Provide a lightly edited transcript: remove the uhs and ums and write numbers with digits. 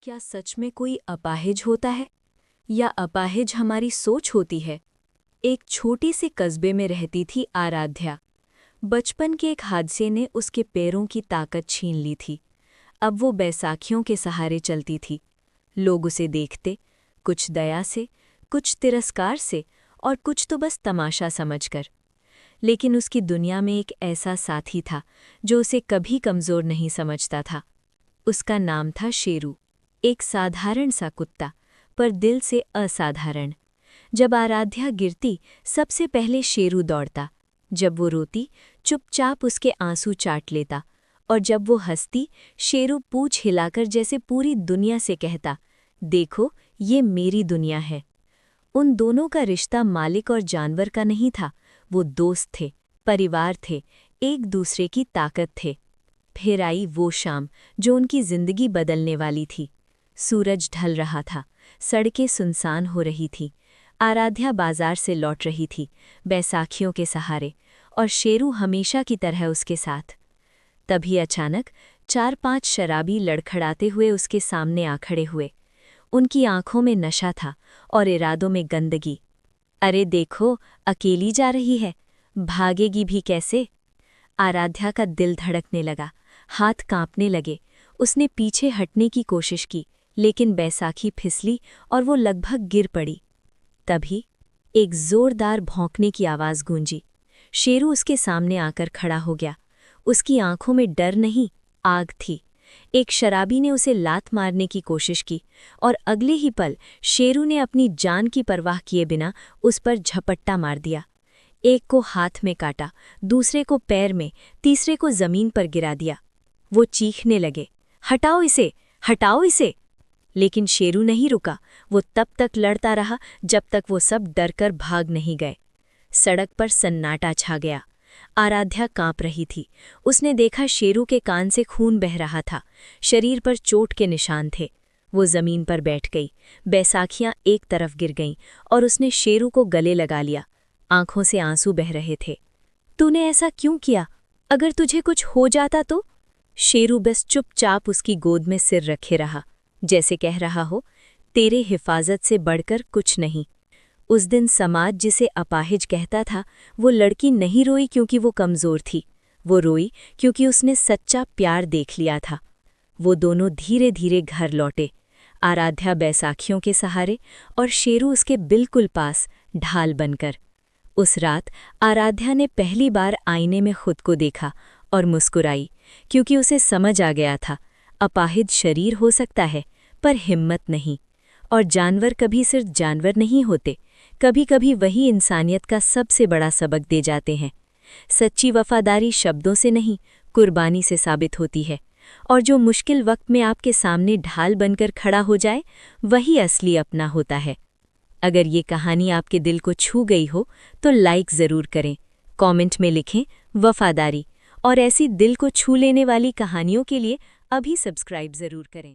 क्या सच में कोई अपाहिज होता है या अपाहिज हमारी सोच होती है? एक छोटी सी कस्बे में रहती थी आराध्या। बचपन के एक हादसे ने उसके पैरों की ताकत छीन ली थी। अब वो बैसाखियों के सहारे चलती थी। लोग उसे देखते, कुछ दया से, कुछ तिरस्कार से और कुछ तो बस तमाशा समझकर। लेकिन उसकी दुनिया में एक ऐसा साथी था जो उसे कभी कमज़ोर नहीं समझता था। उसका नाम था शेरू, एक साधारण सा कुत्ता, पर दिल से असाधारण। जब आराध्या गिरती, सबसे पहले शेरू दौड़ता। जब वो रोती, चुपचाप उसके आंसू चाट लेता। और जब वो हंसती, शेरू पूंछ हिलाकर जैसे पूरी दुनिया से कहता, देखो, ये मेरी दुनिया है। उन दोनों का रिश्ता मालिक और जानवर का नहीं था, वो दोस्त थे, परिवार थे, एक दूसरे की ताकत थे। फिर आई वो शाम जो उनकी जिंदगी बदलने वाली थी। सूरज ढल रहा था, सड़कें सुनसान हो रही थी। आराध्या बाजार से लौट रही थी, बैसाखियों के सहारे, और शेरू हमेशा की तरह उसके साथ। तभी अचानक 4-5 शराबी लड़खड़ाते हुए उसके सामने आ खड़े हुए। उनकी आंखों में नशा था और इरादों में गंदगी। अरे देखो, अकेली जा रही है, भागेगी भी कैसे? आराध्या का दिल धड़कने लगा, हाथ कांपने लगे। उसने पीछे हटने की कोशिश की, लेकिन बैसाखी फिसली और वो लगभग गिर पड़ी। तभी एक जोरदार भौंकने की आवाज़ गूंजी। शेरू उसके सामने आकर खड़ा हो गया। उसकी आंखों में डर नहीं, आग थी। एक शराबी ने उसे लात मारने की कोशिश की और अगले ही पल शेरू ने अपनी जान की परवाह किए बिना उस पर झपट्टा मार दिया। एक को हाथ में काटा, दूसरे को पैर में, तीसरे को जमीन पर गिरा दिया। वो चीखने लगे, हटाओ इसे, हटाओ इसे! लेकिन शेरू नहीं रुका। वो तब तक लड़ता रहा जब तक वो सब डरकर भाग नहीं गए। सड़क पर सन्नाटा छा गया। आराध्या कांप रही थी। उसने देखा शेरू के कान से खून बह रहा था, शरीर पर चोट के निशान थे। वो जमीन पर बैठ गई, बैसाखियां एक तरफ गिर गईं और उसने शेरू को गले लगा लिया। आंखों से आंसू बह रहे थे। तूने ऐसा क्यों किया? अगर तुझे कुछ हो जाता तो? शेरू बस चुपचाप उसकी गोद में सिर रखे रहा, जैसे कह रहा हो, तेरे हिफाजत से बढ़कर कुछ नहीं। उस दिन समाज जिसे अपाहिज कहता था, वो लड़की नहीं रोई क्योंकि वो कमज़ोर थी, वो रोई क्योंकि उसने सच्चा प्यार देख लिया था। वो दोनों धीरे धीरे घर लौटे, आराध्या बैसाखियों के सहारे और शेरू उसके बिल्कुल पास, ढाल बनकर। उस रात आराध्या ने पहली बार आईने में खुद को देखा और मुस्कुराई, क्योंकि उसे समझ आ गया था, अपाहिज शरीर हो सकता है, पर हिम्मत नहीं। और जानवर कभी सिर्फ जानवर नहीं होते, कभी कभी वही इंसानियत का सबसे बड़ा सबक दे जाते हैं। सच्ची वफादारी शब्दों से नहीं, कुर्बानी से साबित होती है। और जो मुश्किल वक्त में आपके सामने ढाल बनकर खड़ा हो जाए, वही असली अपना होता है। अगर ये कहानी आपके दिल को छू गई हो तो लाइक ज़रूर करें, कमेंट में लिखें वफादारी, और ऐसी दिल को छू लेने वाली कहानियों के लिए अभी सब्सक्राइब ज़रूर करें।